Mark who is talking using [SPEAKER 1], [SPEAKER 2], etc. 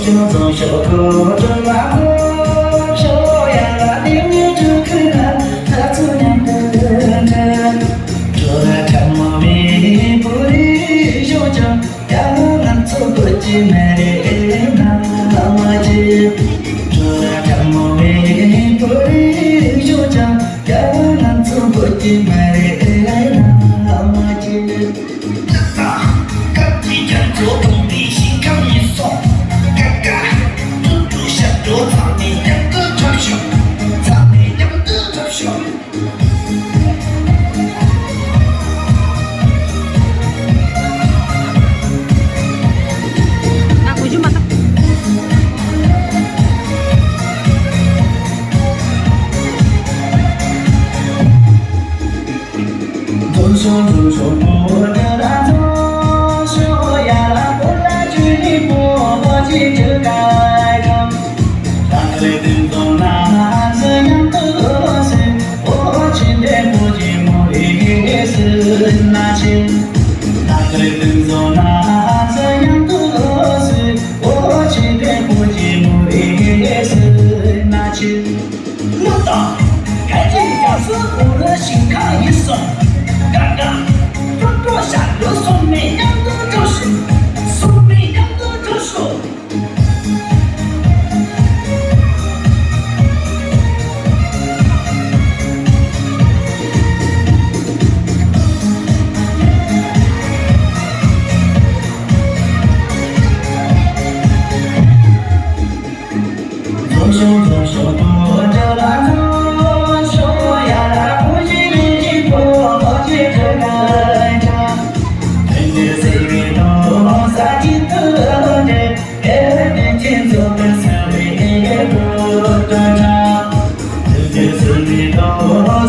[SPEAKER 1] 就从小口中拉我手呀拉领你这个人，他怎样的人？做了看我们不离手掌，呀俺做不进来的那么近。做了看我们不离手掌，呀俺做不进来的那么近。赶紧做动力，心康一松。唱你两个长袖，唱你两个长袖。
[SPEAKER 2] Aku cuma tak.
[SPEAKER 1] 左手左手握着那左手呀，不拉距离不急着改正。最等到那怎样的事，我今天不寂寞的是那些。那最等到那怎样的事，我今天不寂寞的是那些。老大，赶紧将师傅的心看一声，刚刚多下了送美娘的这是，送美娘的这是。左手握着那左手呀，不经意过接着改唱，跟着岁月都洒进的人，眼前走的社会不断长，跟着岁月都。